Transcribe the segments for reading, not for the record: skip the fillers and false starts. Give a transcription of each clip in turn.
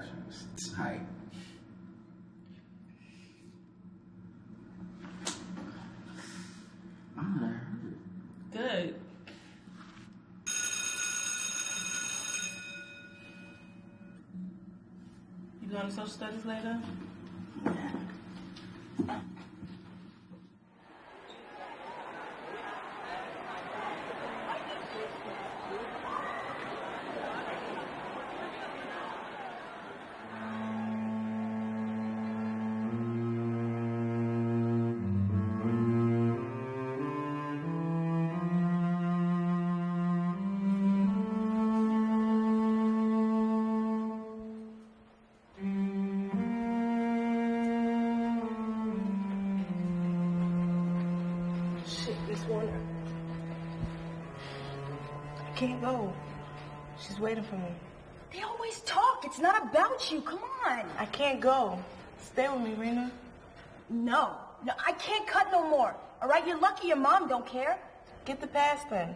That shit was tight. Oh, that hurt. Good. You going to social studies later? Yeah. I can't go. She's waiting for me. They always talk. It's not about you. Come on. I can't go. Stay with me, Rena. No, I can't cut no more. All right, you're lucky your mom don't care. Get the pass then.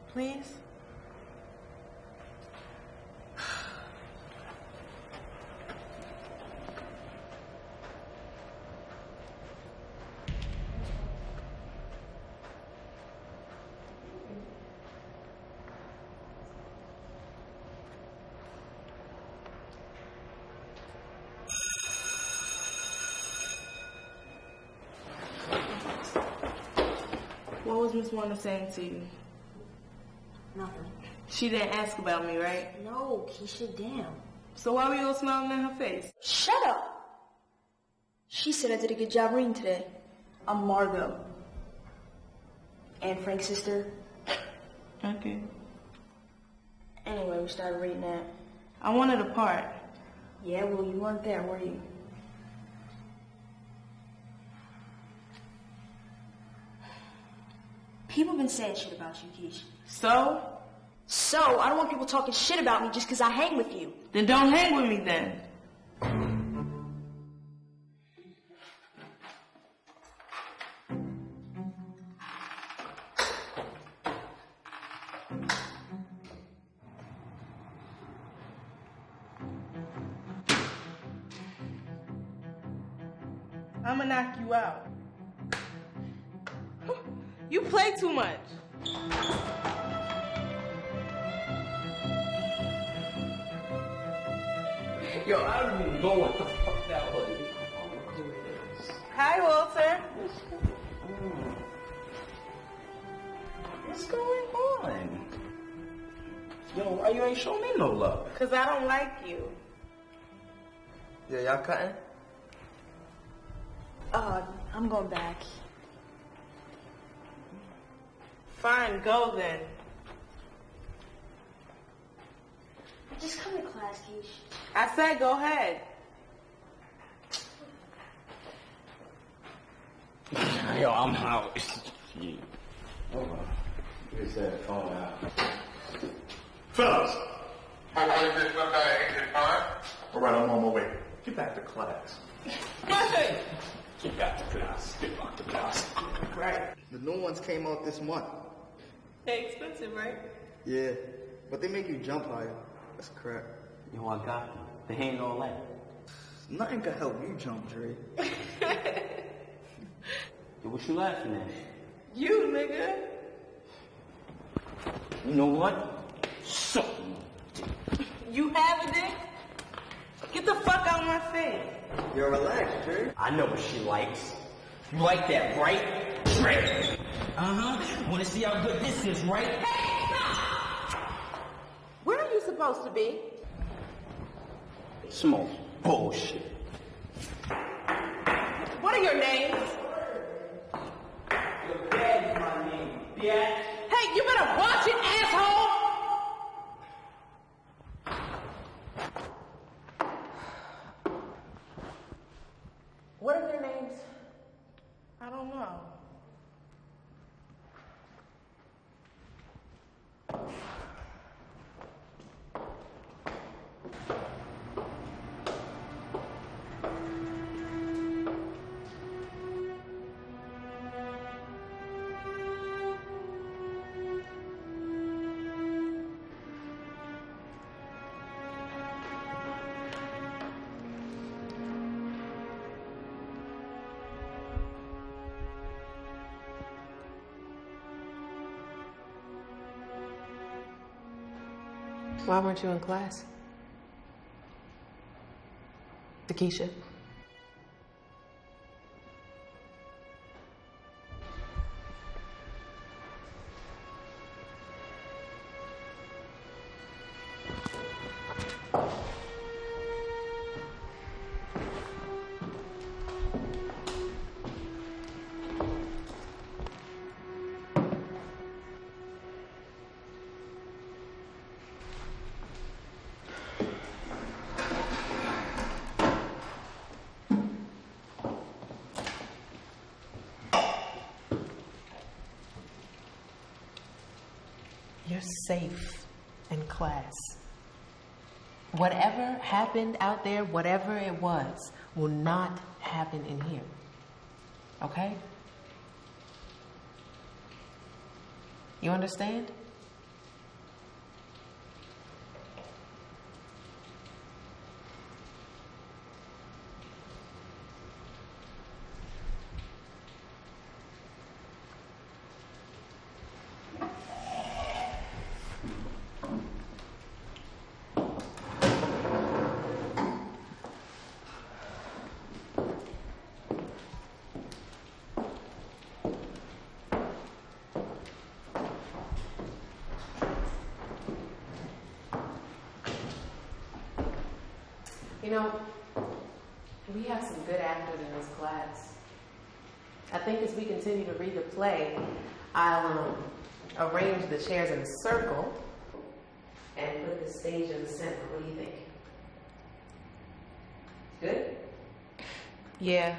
Please? What was Miss Warner saying to you? Nothing. She didn't ask about me, right? No, Keisha, damn. So why were you all smiling in her face? Shut up! She said I did a good job reading today. I'm Margot. And Frank's sister. Okay. Anyway, we started reading that. I wanted a part. Yeah, well, you weren't there, were you? People been saying shit about you, Keisha. So? So, I don't want people talking shit about me just because I hang with you. Then don't hang with me then. I'ma knock you out. You play too much. Yo, I don't even know what the fuck that was. Hi, Walter. What's going on? Yo, why you ain't showing me no love? Because I don't like you. Yeah, y'all cutting? I'm going back. Fine, go then. Just come to class, Keisha. I said go ahead. Yo, I'm out. Hold on. Where's that phone out? Fellas! All Alright, I'm on my way. Get back to class. Hey! Get back to class. Get back to class. Right. The new ones came out this month. They're expensive, right? Yeah, but they make you jump higher. That's crap. Yo, I got them. They ain't all that. Nothing can help you jump, Dre. Yo, what you laughing at? You, nigga. You know what? Suck me. You have a dick? Get the fuck out of my face. Yo, relax, Dre. I know what she likes. You like that, right? Trick! Uh-huh. Wanna see how good this is, right? Where are you supposed to be? Smoke bullshit. What are your names? Your dad's my name, bitch. Hey, you better watch it, asshole! What are their names? I don't know. Why weren't you in class? Takesha? You're safe in class. Whatever happened out there, whatever it was, will not happen in here. Okay? You understand? You know, we have some good actors in this class. I think as we continue to read the play, I'll arrange the chairs in a circle and put the stage in the center. What do you think? Good? Yeah.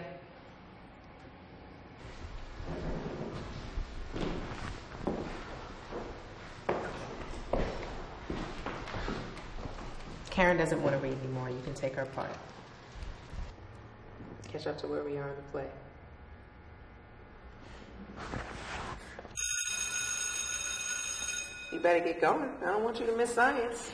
Karen doesn't want to read anymore. You can take her part. Catch up to where we are in the play. You better get going. I don't want you to miss science.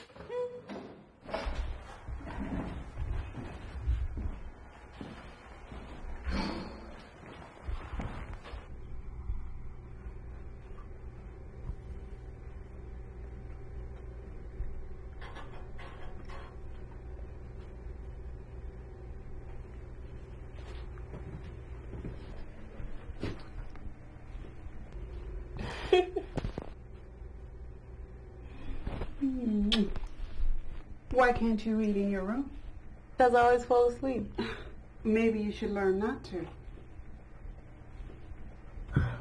Why can't you read in your room? Because I always fall asleep. Maybe you should learn not to.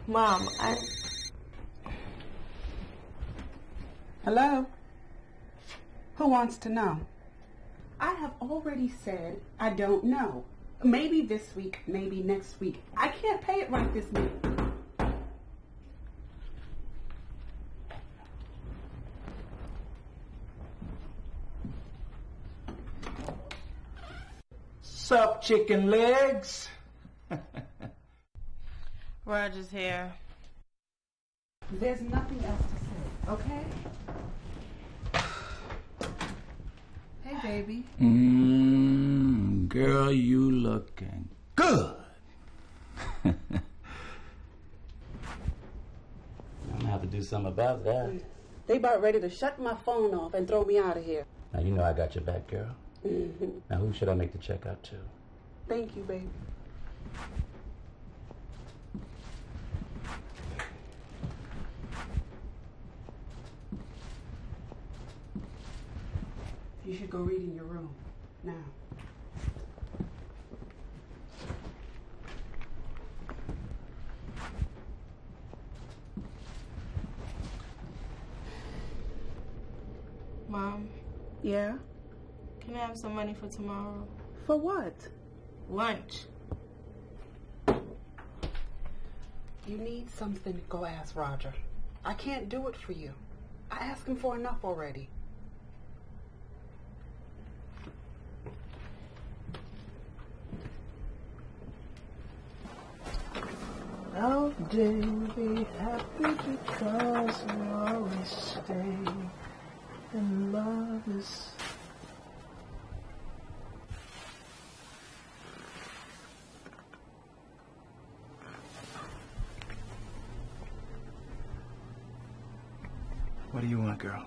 Mom, Hello? Who wants to know? I have already said I don't know. Maybe this week, maybe next week. I can't pay it right this minute. Sup, chicken legs? Roger's here. There's nothing else to say, okay? Hey, baby. Girl, you looking good. I'm gonna have to do something about that. They about ready to shut my phone off and throw me out of here. Now, you know I got your back, girl. Now, who should I make the check out to? Thank you, baby. You should go read in your room now. Mom, Yeah? can I have some money for tomorrow? For what? Lunch. You need something, go ask Roger. I can't do it for you. I asked him for enough already. Oh, day, be happy because we always stay and love is. What do you want, girl?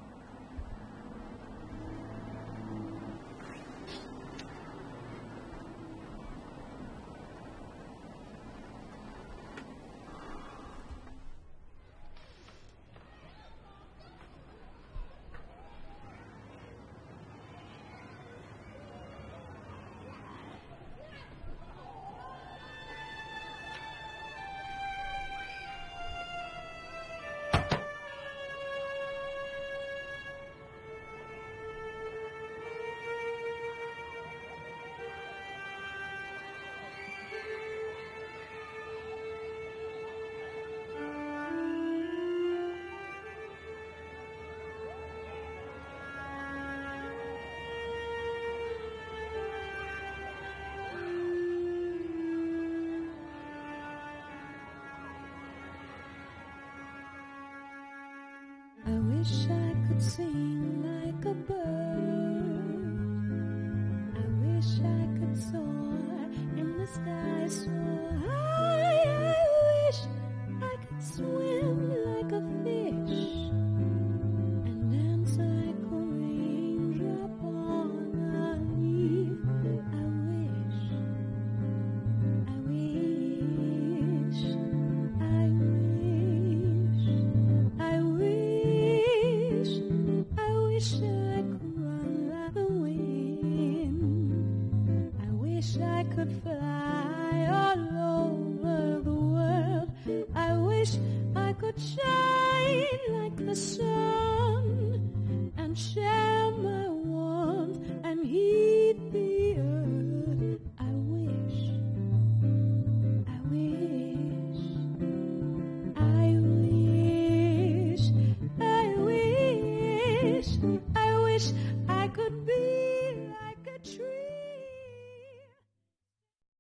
sunshine.